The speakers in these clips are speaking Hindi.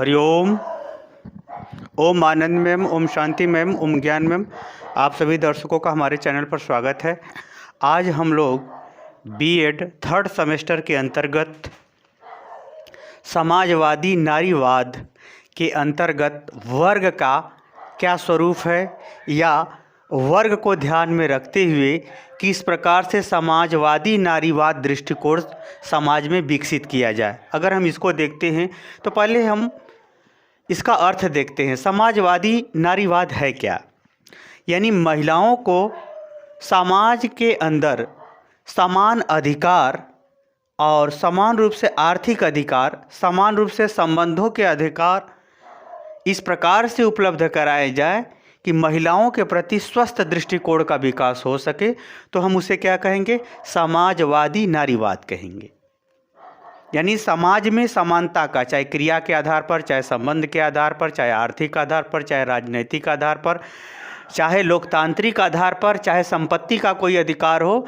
हरिओम। ओम आनंद मैम, ओम शांति मैम, ओम ज्ञान मैम, आप सभी दर्शकों का हमारे चैनल पर स्वागत है। आज हम लोग बीएड थर्ड सेमेस्टर के अंतर्गत समाजवादी नारीवाद के अंतर्गत वर्ग का क्या स्वरूप है या वर्ग को ध्यान में रखते हुए किस प्रकार से समाजवादी नारीवाद दृष्टिकोण समाज में विकसित किया जाए। अगर हम इसको देखते हैं तो पहले हम इसका अर्थ देखते हैं। समाजवादी नारीवाद है क्या? यानी महिलाओं को समाज के अंदर समान अधिकार और समान रूप से आर्थिक अधिकार, समान रूप से संबंधों के अधिकार इस प्रकार से उपलब्ध कराए जाए कि महिलाओं के प्रति स्वस्थ दृष्टिकोण का विकास हो सके, तो हम उसे क्या कहेंगे? समाजवादी नारीवाद कहेंगे। यानी समाज में समानता का, चाहे क्रिया के आधार पर, चाहे संबंध के आधार पर, चाहे आर्थिक आधार पर, चाहे राजनीतिक आधार पर, चाहे लोकतांत्रिक आधार पर, चाहे संपत्ति का कोई अधिकार हो,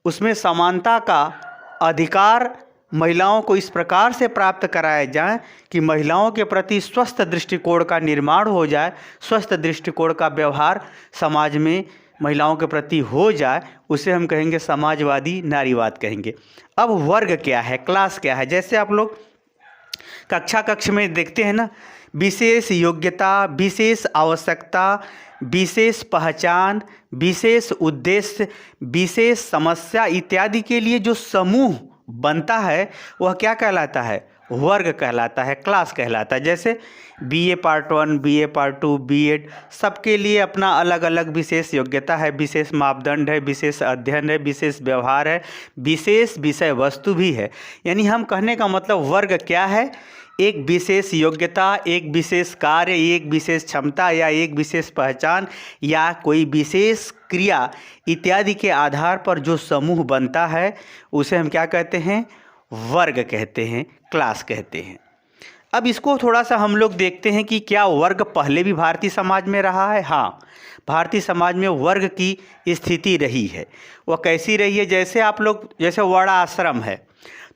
उसमें समानता का अधिकार महिलाओं को इस प्रकार से प्राप्त कराया जाए कि महिलाओं के प्रति स्वस्थ दृष्टिकोण का निर्माण हो जाए, स्वस्थ दृष्टिकोण का व्यवहार समाज में महिलाओं के प्रति हो जाए, उसे हम कहेंगे समाजवादी नारीवाद कहेंगे। अब वर्ग क्या है, क्लास क्या है? जैसे आप लोग कक्ष में देखते हैं ना, विशेष योग्यता, विशेष आवश्यकता, विशेष पहचान, विशेष उद्देश्य, विशेष समस्या इत्यादि के लिए जो समूह बनता है वह क्या कहलाता है? वर्ग कहलाता है, क्लास कहलाता है। जैसे BA part 1, BA part 2, BEd, सबके लिए अपना अलग अलग विशेष योग्यता है, विशेष मापदंड है, विशेष अध्ययन है, विशेष व्यवहार है, विशेष विषय वस्तु भी है। यानी हम कहने का मतलब वर्ग क्या है? एक विशेष योग्यता, एक विशेष कार्य, एक विशेष क्षमता या एक विशेष पहचान या कोई विशेष क्रिया इत्यादि के आधार पर जो समूह बनता है उसे हम क्या कहते हैं? वर्ग कहते हैं, क्लास कहते हैं। अब इसको थोड़ा सा हम लोग देखते हैं कि क्या वर्ग पहले भी भारतीय समाज में रहा है? हाँ, भारतीय समाज में वर्ग की स्थिति रही है। वह कैसी रही है? जैसे आप लोग, जैसे वर्ण आश्रम है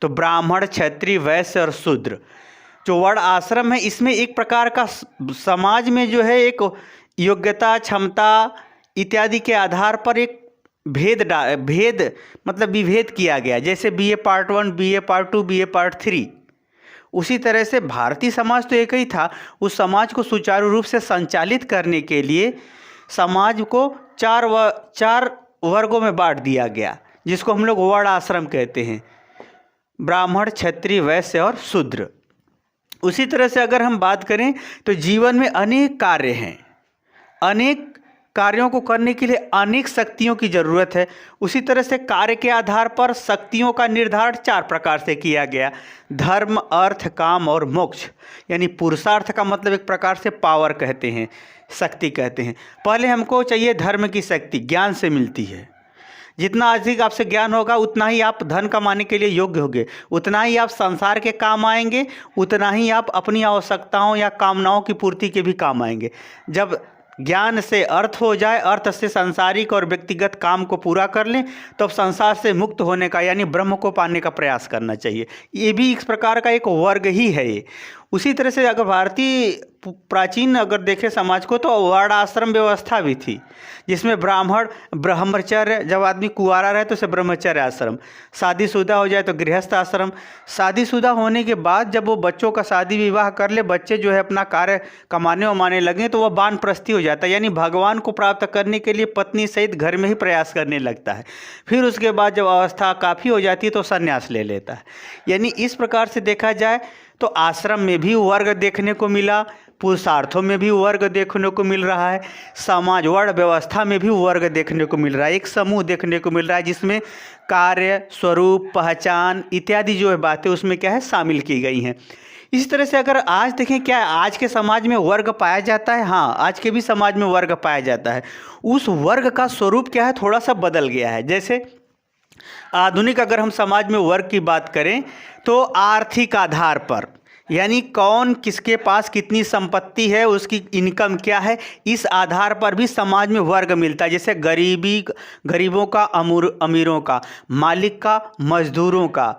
तो ब्राह्मण, क्षत्रिय, वैश्य और शूद्र, जो वर्ण आश्रम है इसमें एक प्रकार का समाज में जो है एक योग्यता, क्षमता इत्यादि के आधार पर एक भेद मतलब विभेद किया गया। जैसे BA part 1, BA part 2, BA part 3, उसी तरह से भारतीय समाज तो एक ही था। उस समाज को सुचारू रूप से संचालित करने के लिए समाज को चार वर्गों में बांट दिया गया, जिसको हम लोग वर्ण आश्रम कहते हैं, ब्राह्मण, क्षत्रिय, वैश्य और शूद्र। उसी तरह से अगर हम बात करें तो जीवन में अनेक कार्य हैं, अनेक कार्यों को करने के लिए अनेक शक्तियों की ज़रूरत है। उसी तरह से कार्य के आधार पर शक्तियों का निर्धारण 4 प्रकार से किया गया: धर्म, अर्थ, काम और मोक्ष। यानी पुरुषार्थ का मतलब एक प्रकार से पावर कहते हैं, शक्ति कहते हैं। पहले हमको चाहिए धर्म की शक्ति, ज्ञान से मिलती है। जितना अधिक आपसे ज्ञान होगा उतना ही आप धन कमाने के लिए योग्य होंगे, उतना ही आप संसार के काम आएंगे, उतना ही आप अपनी आवश्यकताओं या कामनाओं की पूर्ति के भी काम आएंगे। जब ज्ञान से अर्थ हो जाए, अर्थ से सांसारिक और व्यक्तिगत काम को पूरा कर लें, तो अब संसार से मुक्त होने का यानी ब्रह्म को पाने का प्रयास करना चाहिए। ये भी इस प्रकार का एक वर्ग ही है ये। उसी तरह से अगर भारतीय प्राचीन अगर देखें समाज को, तो वर्ण आश्रम व्यवस्था भी थी, जिसमें ब्रह्मचर्य, जब आदमी कुंवारा रहे तो उसे ब्रह्मचर्य आश्रम, शादीशुदा हो जाए तो गृहस्थ आश्रम, शादीशुदा होने के बाद जब वो बच्चों का शादी विवाह कर ले, बच्चे जो है अपना कार्य कमाने वमाने लगे, तो वह वानप्रस्थी हो जाता है। यानी भगवान को प्राप्त करने के लिए पत्नी सहित घर में ही प्रयास करने लगता है। फिर उसके बाद जब अवस्था काफ़ी हो जाती है तो संन्यास ले लेता है। यानी इस प्रकार से देखा जाए तो आश्रम में भी वर्ग देखने को मिला, पुरुषार्थों में भी वर्ग देखने को मिल रहा है, समाज वर्ण व्यवस्था में भी वर्ग देखने को मिल रहा है। एक समूह देखने को मिल रहा है जिसमें कार्य, स्वरूप, पहचान इत्यादि जो है बातें उसमें क्या है शामिल की गई हैं। इसी तरह से अगर आज देखें, क्या आज के समाज में वर्ग पाया जाता है? हाँ, आज के भी समाज में वर्ग पाया जाता है। उस वर्ग का स्वरूप क्या है? थोड़ा सा बदल गया है। जैसे आधुनिक अगर हम समाज में वर्ग की बात करें तो आर्थिक आधार पर, यानी कौन किसके पास कितनी संपत्ति है, उसकी इनकम क्या है, इस आधार पर भी समाज में वर्ग मिलता है। जैसे गरीबों का अमीरों का, मालिक का मजदूरों का,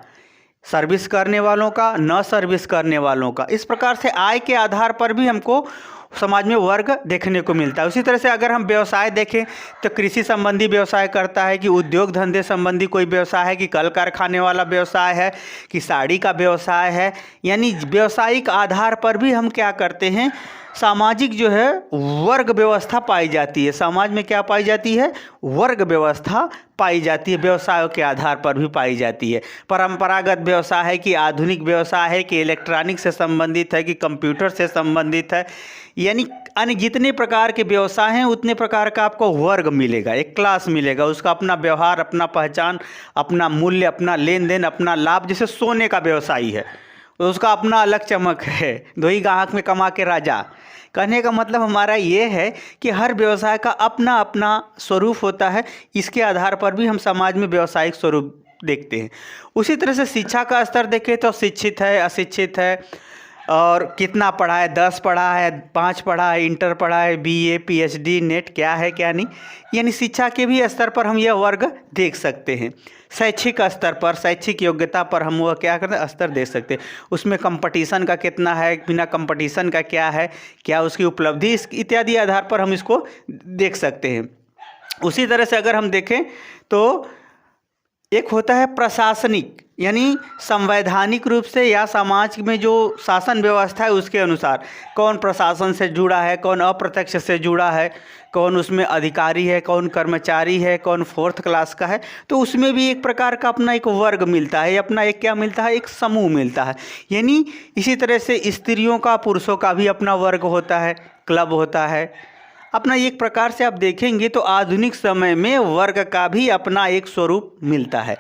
सर्विस करने वालों का, न सर्विस करने वालों का। इस प्रकार से आय के आधार पर भी हमको समाज में वर्ग देखने को मिलता है। उसी तरह से अगर हम व्यवसाय देखें तो कृषि संबंधी व्यवसाय करता है, कि उद्योग धंधे संबंधी कोई व्यवसाय है, कि कल कारखाने वाला व्यवसाय है, कि साड़ी का व्यवसाय है। यानी व्यावसायिक आधार पर भी हम क्या करते हैं, सामाजिक जो है वर्ग व्यवस्था पाई जाती है। समाज में क्या पाई जाती है, वर्ग व्यवस्था पाई जाती है, व्यवसायों के आधार पर भी पाई जाती है। परंपरागत व्यवसाय है, कि आधुनिक व्यवसाय है, कि इलेक्ट्रॉनिक से संबंधित है, कि कंप्यूटर से संबंधित है। यानी अन्य जितने प्रकार के व्यवसाय हैं उतने प्रकार का आपको वर्ग मिलेगा, एक क्लास मिलेगा, उसका अपना व्यवहार, अपना पहचान, अपना मूल्य, अपना लेन देन, अपना लाभ। जैसे सोने का व्यवसायी है तो उसका अपना अलग चमक है, दो ही गाहक में कमा के राजा। कहने का मतलब हमारा ये है कि हर व्यवसाय का अपना अपना स्वरूप होता है, इसके आधार पर भी हम समाज में व्यवसायिक स्वरूप देखते हैं। उसी तरह से शिक्षा का स्तर देखें तो शिक्षित है, अशिक्षित है, और कितना पढ़ा है, 10 पढ़ा है, 5 पढ़ा है, इंटर पढ़ा है, बीए, पीएचडी, नेट क्या है क्या नहीं। यानी शिक्षा के भी स्तर पर हम यह वर्ग देख सकते हैं। शैक्षिक स्तर पर, शैक्षिक योग्यता पर हम वह क्या करते हैं, स्तर देख सकते हैं। उसमें कंपटीशन का कितना है, बिना कंपटीशन का क्या है, क्या उसकी उपलब्धि, इत्यादि आधार पर हम इसको देख सकते हैं। उसी तरह से अगर हम देखें तो एक होता है प्रशासनिक, यानी संवैधानिक रूप से या समाज में जो शासन व्यवस्था है उसके अनुसार कौन प्रशासन से जुड़ा है, कौन अप्रत्यक्ष से जुड़ा है, कौन उसमें अधिकारी है, कौन कर्मचारी है, कौन 4th क्लास का है। तो उसमें भी एक प्रकार का अपना एक वर्ग मिलता है, अपना एक क्या मिलता है, एक समूह मिलता है। यानी इसी तरह से स्त्रियों का, पुरुषों का भी अपना वर्ग होता है, क्लब होता है अपना। एक प्रकार से आप देखेंगे तो आधुनिक समय में वर्ग का भी अपना एक स्वरूप मिलता है,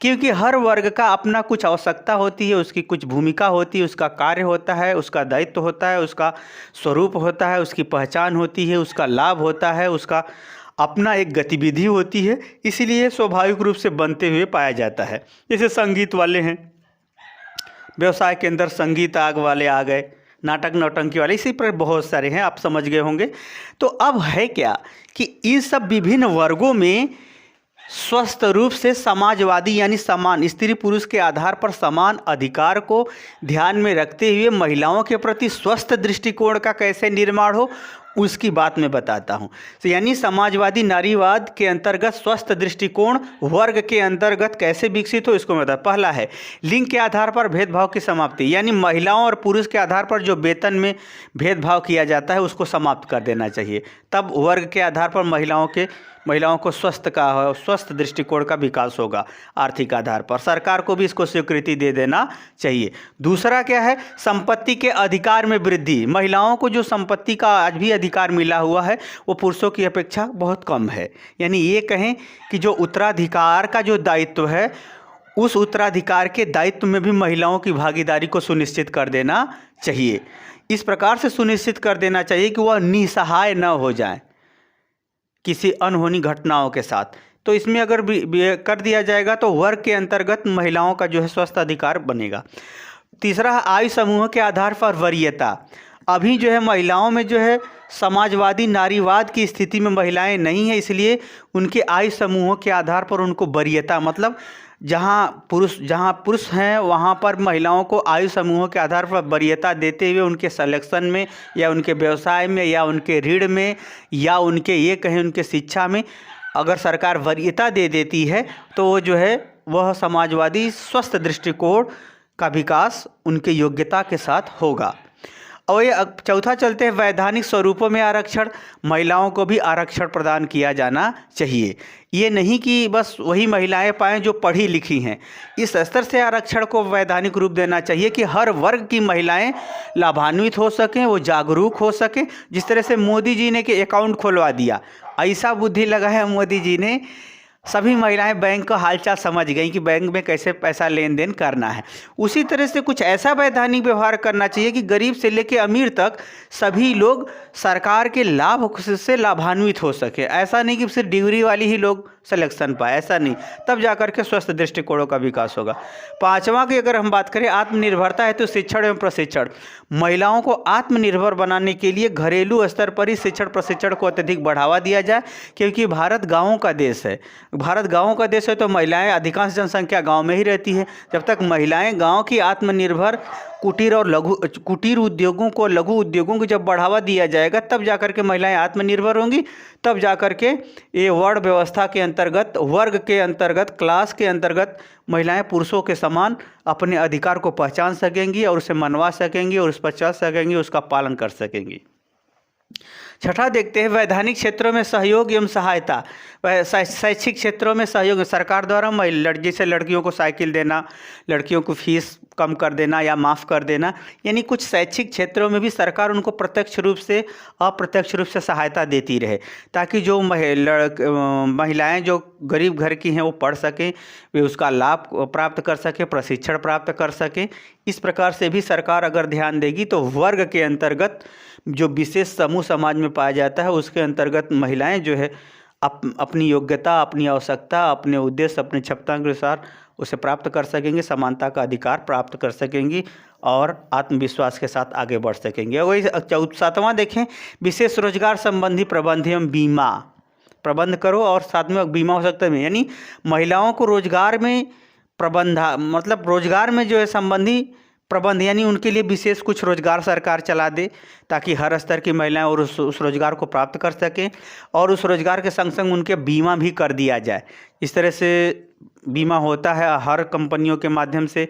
क्योंकि हर वर्ग का अपना कुछ आवश्यकता होती है, उसकी कुछ भूमिका होती है, उसका कार्य होता है, उसका दायित्व होता है, उसका स्वरूप होता है, उसकी पहचान होती है, उसका लाभ होता है, उसका अपना एक गतिविधि होती है। इसीलिए स्वाभाविक रूप से बनते हुए पाया जाता है। जैसे संगीत वाले हैं, व्यवसाय के अंदर संगीत आग वाले आ गए, नाटक नौटंकी वाले, इसी पर बहुत सारे हैं, आप समझ गए होंगे। तो अब है क्या कि इन सब विभिन्न वर्गों में स्वस्थ रूप से समाजवादी यानी समान स्त्री पुरुष के आधार पर समान अधिकार को ध्यान में रखते हुए महिलाओं के प्रति स्वस्थ दृष्टिकोण का कैसे निर्माण हो, उसकी बात मैं बताता हूँ। तो यानी समाजवादी नारीवाद के अंतर्गत स्वस्थ दृष्टिकोण वर्ग के अंतर्गत कैसे विकसित हो, इसको मैं बता। पहला है लिंग के आधार पर भेदभाव की समाप्ति, यानी महिलाओं और पुरुष के आधार पर जो वेतन में भेदभाव किया जाता है उसको समाप्त कर देना चाहिए। तब वर्ग के आधार पर महिलाओं को स्वस्थ दृष्टिकोण का विकास होगा। आर्थिक आधार पर सरकार को भी इसको स्वीकृति दे देना चाहिए। दूसरा क्या है, संपत्ति के अधिकार में वृद्धि। महिलाओं को जो संपत्ति का आज भी अधिकार मिला हुआ है वो पुरुषों की अपेक्षा बहुत कम है। यानी ये कहें कि जो उत्तराधिकार का जो दायित्व है, उस उत्तराधिकार के दायित्व में भी महिलाओं की भागीदारी को सुनिश्चित कर देना चाहिए। इस प्रकार से सुनिश्चित कर देना चाहिए कि वह निसहाय न हो जाए किसी अनहोनी घटनाओं के साथ। तो इसमें अगर कर दिया जाएगा तो वर्ग के अंतर्गत महिलाओं का जो है स्वस्थ अधिकार बनेगा। तीसरा है आयु समूह के आधार पर वरीयता। अभी जो है महिलाओं में जो है समाजवादी नारीवाद की स्थिति में महिलाएं नहीं है, इसलिए उनके आयु समूहों के आधार पर उनको वरीयता, मतलब जहाँ पुरुष हैं वहाँ पर महिलाओं को आयु समूहों के आधार पर वरीयता देते हुए उनके सिलेक्शन में या उनके व्यवसाय में या उनके ऋण में या उनके ये कहें उनके शिक्षा में अगर सरकार वरीयता दे देती है तो वो जो है वह समाजवादी स्वस्थ दृष्टिकोण का विकास उनके योग्यता के साथ होगा। और ये चौथा चलते हैं वैधानिक स्वरूपों में आरक्षण। महिलाओं को भी आरक्षण प्रदान किया जाना चाहिए। ये नहीं कि बस वही महिलाएं पाएँ जो पढ़ी लिखी हैं। इस स्तर से आरक्षण को वैधानिक रूप देना चाहिए कि हर वर्ग की महिलाएं लाभान्वित हो सकें, वो जागरूक हो सकें। जिस तरह से मोदी जी ने कि अकाउंट खुलवा दिया, ऐसा बुद्धि लगा है मोदी जी ने, सभी महिलाएं बैंक का हालचाल समझ गई कि बैंक में कैसे पैसा लेन देन करना है। उसी तरह से कुछ ऐसा वैधानिक व्यवहार करना चाहिए कि गरीब से लेकर अमीर तक सभी लोग सरकार के लाभ से लाभान्वित हो सके। ऐसा नहीं कि सिर्फ डिग्री वाली ही लोग सिलेक्शन पाए, ऐसा नहीं, तब जाकर के स्वस्थ दृष्टिकोणों का विकास होगा। पांचवा की अगर हम बात करें आत्मनिर्भरता है तो शिक्षण एवं प्रशिक्षण। महिलाओं को आत्मनिर्भर बनाने के लिए घरेलू स्तर पर ही शिक्षण प्रशिक्षण को अत्यधिक बढ़ावा दिया जाए, क्योंकि भारत गाँवों का देश है। भारत गाँवों का देश है तो महिलाएं अधिकांश जनसंख्या गांव में ही रहती है। जब तक महिलाएं गांव की आत्मनिर्भर कुटीर उद्योगों को, लघु उद्योगों को जब बढ़ावा दिया जाएगा, तब जाकर के महिलाएं आत्मनिर्भर होंगी। तब जाकर के ये वर्ण व्यवस्था के अंतर्गत, वर्ग के अंतर्गत, क्लास के अंतर्गत महिलाएं पुरुषों के समान अपने अधिकार को पहचान सकेंगी और उसे मनवा सकेंगी और उस पर चल सकेंगी, उसका पालन कर सकेंगी। छठा देखते हैं वैधानिक क्षेत्रों में सहयोग एवं सहायता। शैक्षिक क्षेत्रों में सहयोग सरकार द्वारा जैसे लड़कियों को साइकिल देना, लड़कियों को फीस कम कर देना या माफ़ कर देना, यानी कुछ शैक्षिक क्षेत्रों में भी सरकार उनको प्रत्यक्ष रूप से, अप्रत्यक्ष रूप से सहायता देती रहे, ताकि जो महिलाएं जो गरीब घर की हैं वो पढ़ सकें, वे उसका लाभ प्राप्त कर सकें, प्रशिक्षण प्राप्त कर सकें। इस प्रकार से भी सरकार अगर ध्यान देगी तो वर्ग के अंतर्गत जो विशेष समूह समाज में पाया जाता है, उसके अंतर्गत महिलाएं जो है अपनी योग्यता, अपनी आवश्यकता, अपने उद्देश्य, अपने क्षमता के अनुसार उसे प्राप्त कर सकेंगे, समानता का अधिकार प्राप्त कर सकेंगी और आत्मविश्वास के साथ आगे बढ़ सकेंगे। और वही 7वां देखें, विशेष रोजगार संबंधी प्रबंध एवं बीमा। प्रबंध करो और साथ में बीमा हो सकता है, यानी महिलाओं को रोजगार में मतलब रोजगार में जो है संबंधी प्रबंध, यानी उनके लिए विशेष कुछ रोजगार सरकार चला दे, ताकि हर स्तर की महिलाएं और उस रोजगार को प्राप्त कर सकें, और उस रोजगार के संग संग उनके बीमा भी कर दिया जाए। इस तरह से बीमा होता है हर कंपनियों के माध्यम से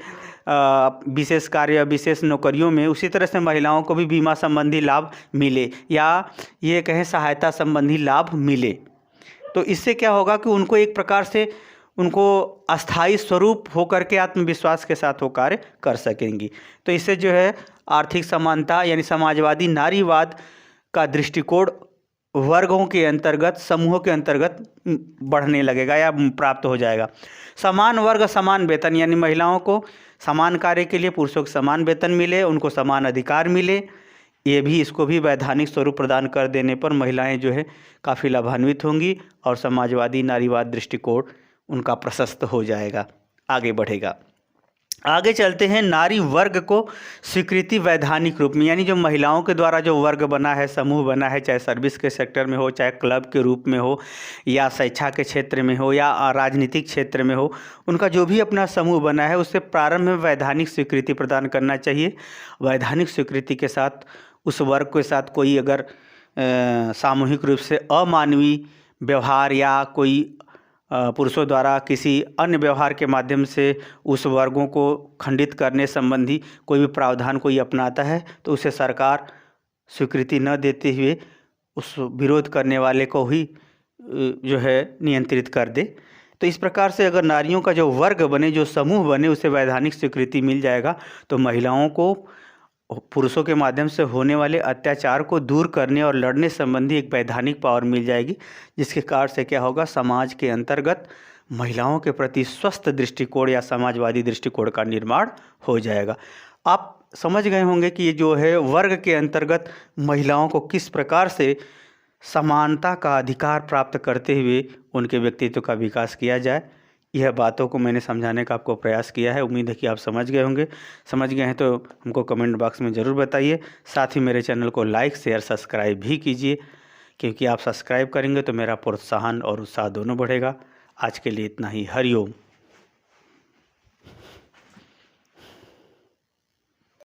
विशेष कार्य, विशेष नौकरियों में, उसी तरह से महिलाओं को भी बीमा संबंधी लाभ मिले, या ये कहें सहायता संबंधी लाभ मिले। तो इससे क्या होगा कि उनको एक प्रकार से उनको अस्थाई स्वरूप होकर के आत्मविश्वास के साथ वो कार्य कर सकेंगी। तो इससे जो है आर्थिक समानता यानी समाजवादी नारीवाद का दृष्टिकोण वर्गों के अंतर्गत, समूहों के अंतर्गत बढ़ने लगेगा या प्राप्त हो जाएगा। समान वर्ग समान वेतन, यानी महिलाओं को समान कार्य के लिए पुरुषों को समान वेतन मिले, उनको समान अधिकार मिले। ये भी, इसको भी वैधानिक स्वरूप प्रदान कर देने पर महिलाएं जो है काफ़ी लाभान्वित होंगी और समाजवादी नारीवाद दृष्टिकोण उनका प्रशस्त हो जाएगा, आगे बढ़ेगा। आगे चलते हैं, नारी वर्ग को स्वीकृति वैधानिक रूप में, यानी जो महिलाओं के द्वारा जो वर्ग बना है, समूह बना है, चाहे सर्विस के सेक्टर में हो, चाहे क्लब के रूप में हो, या शिक्षा के क्षेत्र में हो, या राजनीतिक क्षेत्र में हो, उनका जो भी अपना समूह बना है उससे प्रारंभ में वैधानिक स्वीकृति प्रदान करना चाहिए। वैधानिक स्वीकृति के साथ उस वर्ग के साथ कोई अगर सामूहिक रूप से अमानवीय व्यवहार या कोई पुरुषों द्वारा किसी अन्य व्यवहार के माध्यम से उस वर्गों को खंडित करने संबंधी कोई भी प्रावधान कोई अपनाता है, तो उसे सरकार स्वीकृति न देते हुए उस विरोध करने वाले को ही जो है नियंत्रित कर दे। तो इस प्रकार से अगर नारियों का जो वर्ग बने, जो समूह बने, उसे वैधानिक स्वीकृति मिल जाएगा, तो महिलाओं को पुरुषों के माध्यम से होने वाले अत्याचार को दूर करने और लड़ने संबंधी एक वैधानिक पावर मिल जाएगी, जिसके कारण से क्या होगा, समाज के अंतर्गत महिलाओं के प्रति स्वस्थ दृष्टिकोण या समाजवादी दृष्टिकोण का निर्माण हो जाएगा। आप समझ गए होंगे कि ये जो है वर्ग के अंतर्गत महिलाओं को किस प्रकार से समानता का अधिकार प्राप्त करते हुए उनके व्यक्तित्व का विकास किया जाए। यह बातों को मैंने समझाने का आपको प्रयास किया है। उम्मीद है कि आप समझ गए होंगे। समझ गए हैं तो हमको कमेंट बॉक्स में ज़रूर बताइए। साथ ही मेरे चैनल को लाइक, शेयर, सब्सक्राइब भी कीजिए, क्योंकि आप सब्सक्राइब करेंगे तो मेरा प्रोत्साहन और उत्साह दोनों बढ़ेगा। आज के लिए इतना ही। हरिओम।